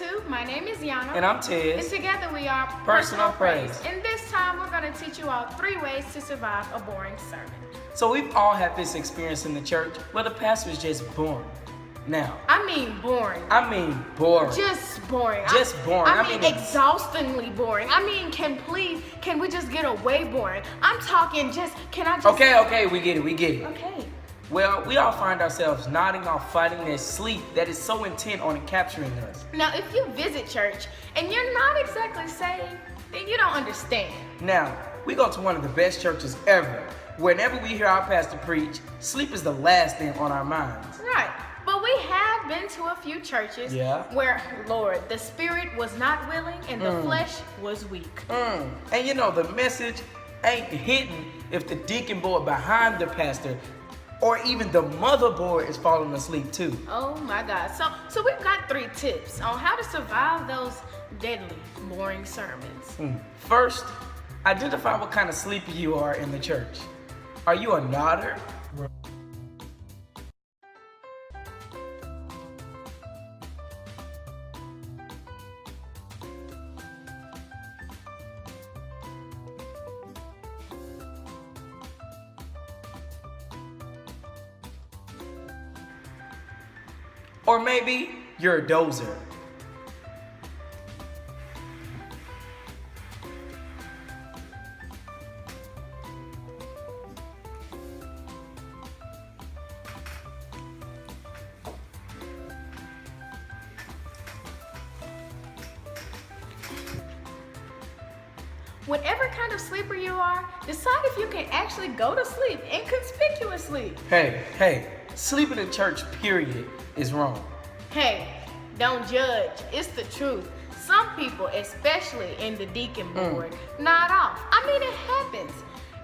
to My Name is Yana. And I'm And Tez. together we are Personal Praise. And this time we're going to teach you all 3 ways to survive a boring sermon. So we've all had this experience in the church where the pastor is just boring. Now, I mean boring. boring. Just boring. Just boring. I mean exhaustingly boring. I mean, can we just get away boring? I'm talking can I just... Okay, we get it. Okay. Well, we all find ourselves nodding off fighting this sleep that is so intent on capturing us. Now, if you visit church and you're not exactly saved, then you don't understand. Now, we go to one of the best churches ever. Whenever we hear our pastor preach, sleep is the last thing on our minds. Right. But we have been to a few churches where, Lord, the spirit was not willing and the flesh was weak. And you know, the message ain't hitting if the deacon board behind the pastor or even the motherboard is falling asleep too. Oh my God. So we've got 3 tips on how to survive those deadly, boring sermons. First, identify what kind of sleeper you are in the church. Are you a nodder? Or maybe you're a dozer. Whatever kind of sleeper you are, decide if you can actually go to sleep inconspicuously. Hey, sleeping in church, period, is wrong. Hey, don't judge. It's the truth. Some people, especially in the deacon board, nod off. I mean, it happens.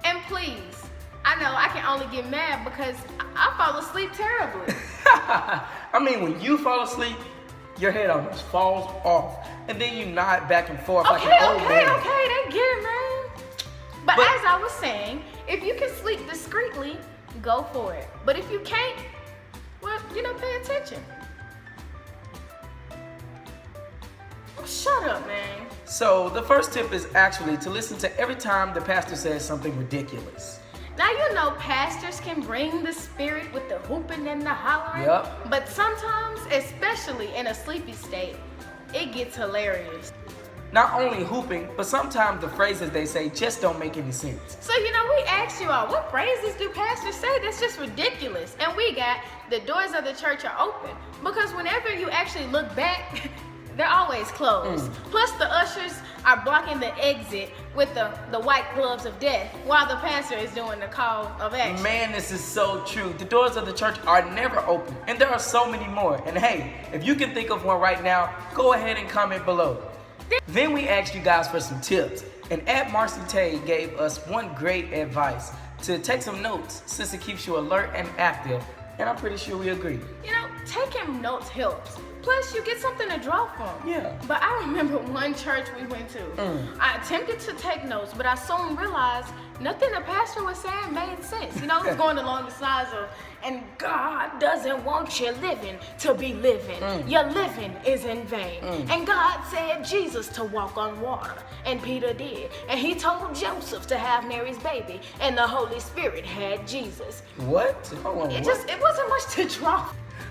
And please, I know I can only get mad because I fall asleep terribly. I mean, when you fall asleep, your head almost falls off, and then you nod back and forth like an old man. They get it, man. But as I was saying, if you can sleep discreetly, go for it. But if you can't, well, pay attention. Shut up, man. So the first tip is actually to listen to every time the pastor says something ridiculous. Now pastors can bring the spirit with the hooping and the hollering. Yep. But sometimes, especially in a sleepy state, it gets hilarious. Not only hooping, but sometimes the phrases they say just don't make any sense. So, we asked you all, what phrases do pastors say? That's just ridiculous. And we got the doors of the church are open. Because whenever you actually look back, they're always closed. Plus, the ushers are blocking the exit with the white gloves of death while the pastor is doing the call of action. Man, this is so true. The doors of the church are never open, and there are so many more. And hey, if you can think of one right now, go ahead and comment below. Then we asked you guys for some tips, and at Marcy Tay gave us one great advice to take some notes since it keeps you alert and active, and I'm pretty sure we agree. Taking notes helps. Plus, you get something to draw from. Yeah. But I remember one church we went to. I attempted to take notes, but I soon realized nothing the pastor was saying made sense. It was going along the lines of, and God doesn't want you living to be living. Your living is in vain. And God said Jesus to walk on water, and Peter did. And he told Joseph to have Mary's baby, and the Holy Spirit had Jesus. What? Hold on, It wasn't much to draw.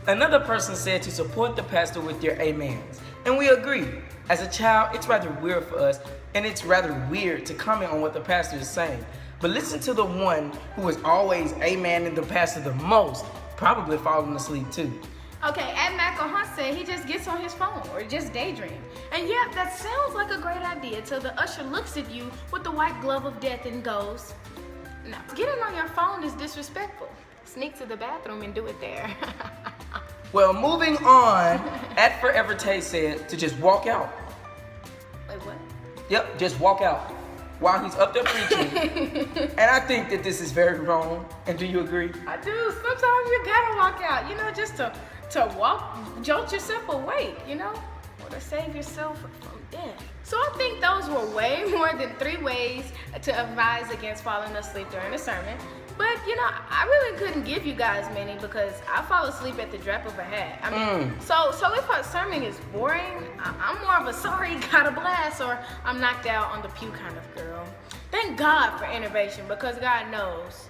Another person said to support the pastor with your amens, and we agree. As a child, it's rather weird for us, and it's rather weird to comment on what the pastor is saying. But listen to the one who is always amening the pastor the most, probably falling asleep too. Okay, at Michael Hunt said he just gets on his phone or just daydream. And yeah, that sounds like a great idea till the usher looks at you with the white glove of death and goes, "No, getting on your phone is disrespectful. Sneak to the bathroom and do it there." Well, moving on, at Forever Tay said to just walk out. Wait, what? Yep, just walk out while he's up there preaching. And I think that this is very wrong. And do you agree? I do. Sometimes you gotta walk out, just to walk, jolt yourself awake, or to save yourself from death. So I think those were way more than 3 ways to advise against falling asleep during a sermon. But you know, I really couldn't give you guys many because I fall asleep at the drop of a hat. I mean, so if a sermon is boring, I'm more of a sorry, got a blast, or I'm knocked out on the pew kind of girl. Thank God for innovation, because God knows,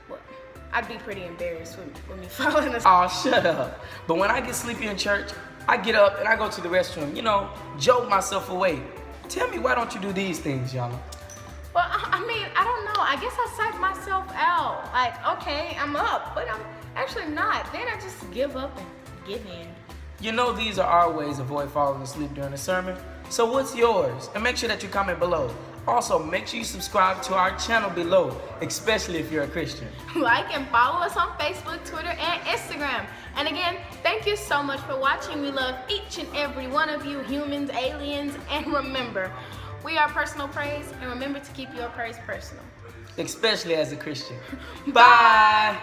well, I'd be pretty embarrassed with me falling asleep. Oh, shut up. But when I get sleepy in church, I get up and I go to the restroom, you know, joke myself awake. Tell me, why don't you do these things, y'all? Well, I mean, I don't know. I guess I psych myself out. Like, okay, I'm up, but I'm actually not. Then I just give up and give in. You know, these are our ways to avoid falling asleep during a sermon. So what's yours? And make sure that you comment below. Also, make sure you subscribe to our channel below, especially if you're a Christian. Like and follow us on Facebook, Twitter, and Instagram. And again, thank you so much for watching. We love each and every one of you, humans, aliens, and remember, we are Personal Praise, and remember to keep your praise personal. Especially as a Christian. Bye!